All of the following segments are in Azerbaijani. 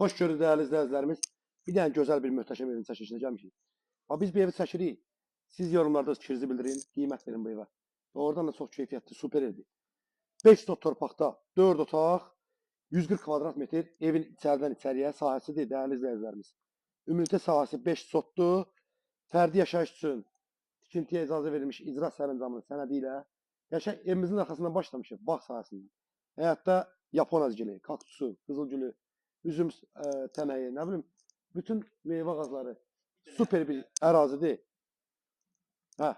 Hoş gördük değerli izləyicilərimiz. Bir dənə gözəl bir möhtəşəm evin çəkilişinə gəlmişik. Biz bu evi çəkirik. Siz yorumlarda fikrinizi bildirin, qiymət verin bu evə. Oradan da çox keyfiyyətli, super evdir. 5 sot torpaqda 4 otaq, 140 kvadrat metr evin içərdən içəriyə sahəsidir değerli izləyicilərimiz. Ümumi sahəsi 5 sotdur. Fərdi yaşayış üçün tikintiyə icazə verilmiş icra sərəncamının sənədi ilə evimizin arxasından başlamışıq bağ sahəsindən. Həyatda Yapon azgili, kaktusu, qızılgülü, üzüm təməyi, nə bilim, bütün meyvə ağacları super bir ərazidir. Hə.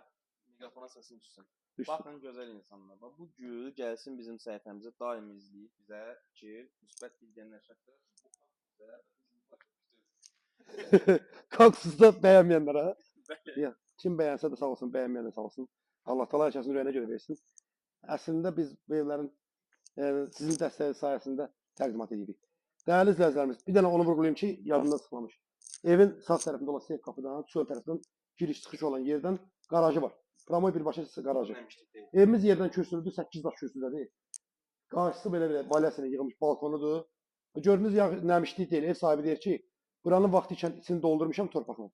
Mikrofona səsin düşsün. Baxın gözəl insanlar. Bu gül gəlsin bizim səhifəmizə daim izləyib bizə fikir, müsbət bilgilərini şəkildə Kaktusda bəyənməyənlərə. Ya, kim bəyənsə də sağ olsun, bəyənməyən də sağ olsun. Allah təala hər kəsin ürəyinə görə versin. Əslində biz bu evlərin sizin dəstəyiniz sayəsində təqdimat edirik. Değerli izləyicilərimiz, bir dənə onu vurgulayım ki, yadımdan çıxmamış. Evin sağ tərəfində olan seyf qapıdan, sol tərəfdən giriş çıxış olan yerdən garajı var. Promoy birbaşa garajı. Evimiz yerdən kürsülüdür, 8 daş kürsüdədir. Qarşısı belə balyasına yığılmış balkonudur. Gördüyünüz yağ nəmişlik deyil. Ev sahibi deyir ki, buranın vaxtı ikən içini doldurmuşam torpaqla.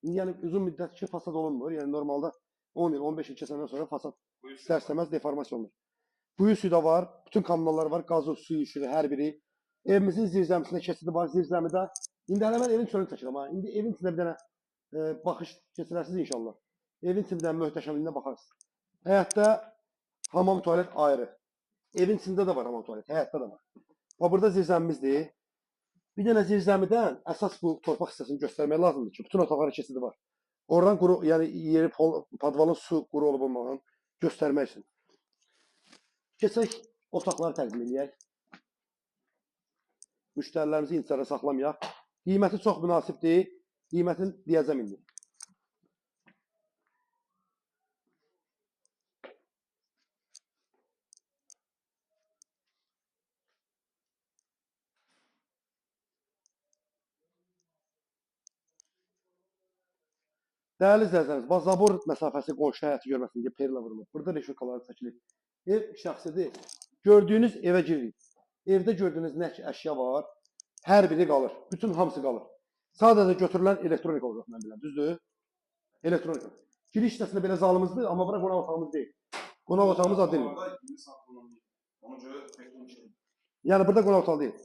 Yəni uzun müddət ki fasad olunmur. Yəni normalda 10 il, 15 il keçəndən sonra fasad istər-istəməz deformasiya olunur. Buyu suyu da var, bütün kanallar var, qazı, suyu, işığı hər biri. Evimizin zirzəmisində keçidi var, zirzəmidə. İndi hələ mən evin çölünü çəkirəm. İndi evin içində bir dənə baxış keçirəsiniz inşallah. Evin içində möhtəşəmliyinə baxarsınız. Həyətdə hamam tualet ayrı. Evin içində də var hamam tualet, həyətdə də var. Burada zirzəmimizdir. Bir dənə zirzəmidən əsas bu torpaq hissəsini göstərmək lazımdır ki, bütün otaqların keçidi var. Oradan quru, yəni yeri podvalın su quru olub olmağını göstərmək üçün. Keçək otaqları təqdim edək. Müştərilərimizi intizara saxlamayaq. Qiyməti çox münasibdir. Qiymətini deyəcəm indi. Değerli izləyicilərimiz, Zabor məsafəsi qonşu həyəti görməsin deyə perla vurulur. Burada reşurkaları çəkilir. Ev şəxsidir. Gördüyünüz evə giririk. Evdə gördüyünüz nə ki əşya var, hər biri qalır. Bütün hamısı qalır. Sadəcə götürülən elektronika olacaq mən biləm, düzdür? Elektronika. Giriş hissəsində belə zalımızdır, amma bura qonaq otağımız deyil. Qonaq otağımız adı deyil. Yəni burada qonaq otağı deyil.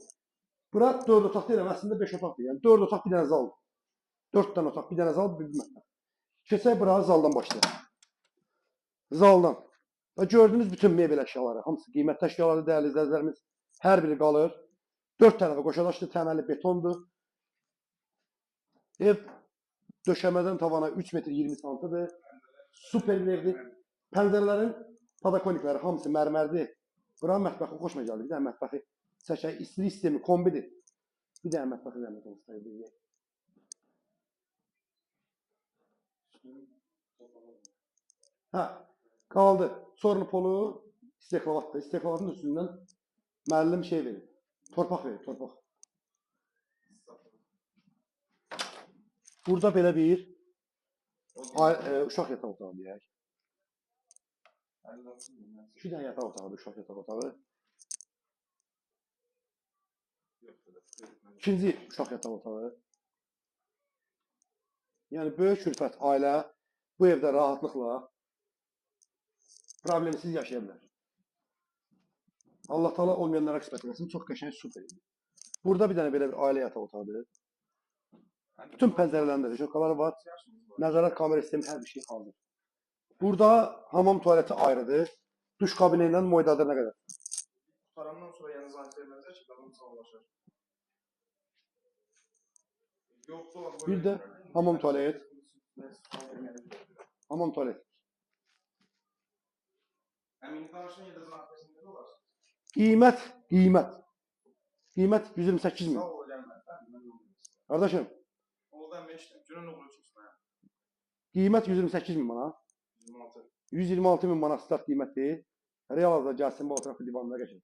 Bura 4 otaq deyil, əslində 5 otaqdır. Yəni 4 otaq bir dənə zal. 4 dənə otaq, bir dənə zal, bir mətbəx. Keçək bura zaldan başlayaq. Zaldan. Və gördüyünüz bütün mebel əşyaları, hamısı qiymətli əşyaları değerli izləyicilərimiz. Hər biri qalır. 4 tərəfə qoşadaşlı təməli betondur. Ev döşəmədən tavana 3 metr 20 santıdır. Super bir evdir. Pəncərələrin padakonikləri hamısı mərmərdir. Buranın mətbəxi xoşuma gəldi. Bir dənə mətbəxi çəkək. İstilik sistemi kombidir. Bir dənə mətbəxi zəhmət olsun. Hə, qaldı. Sorunu polu isteklavatdır. İsteklavatın üstündən müəllim şey verir. Torpaq verir, torpaq. Burada belə bir uşaq yataq otağı deyək. 2 dənə yataq otağıdır, uşaq yataq otağı. İkinci uşaq yataq otağı. Yəni böyük külfət ailə bu evdə rahatlıqla problemsiz yaşaya bilər. Allah Teala olmayanlara qismət eləsin. Çox qəşəng super. Burada bir dənə belə bir ailə yataq otağıdır. Bütün pəncərələrində reşurkaları var. Nəzarət kamera sistemi hər bir şey hazır. Burada hamam tualeti ayrıdır. Duş kabini ilə moydadırına qədər. Qutarandan sonra yəni zahid verməyəcək ki, qadın sağlaşır. Bir də hamam tualet. Hamam tualet. Qiymət 128 min. Kardeşim. Qiymət 128 min manat. 126 min manat start qiymətdir. Real azda gəlsin bu oturaq divanına geçin.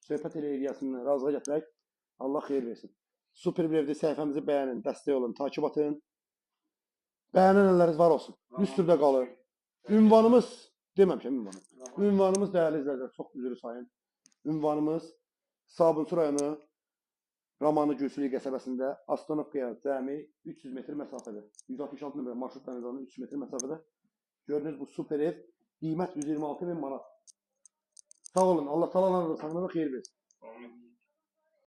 Söhbət elə eləyəsindən razılığa gətirək. Allah xeyir versin. Super bir evdə səhifəmizi bəyənin, dəstək olun, takip atın. Bəyənən əlləriniz var olsun. Üstündə qalır. Ünvanımız deməmişəm ünvanı. Ünvanımız değerli izləyicilər, çox üzrü sayın. Ünvanımız Sabunçu rayonu Romanlı Gülsülü qəsəbəsində Astanovkaya cəmi 300 metr məsafədə. 166 nömrə marşrut dənizalının 300 metr məsafədə. Gördüyünüz bu super ev qiymət 126 min manat. Sağ olun. Allah talanlarınızı sağlığına xeyir versin.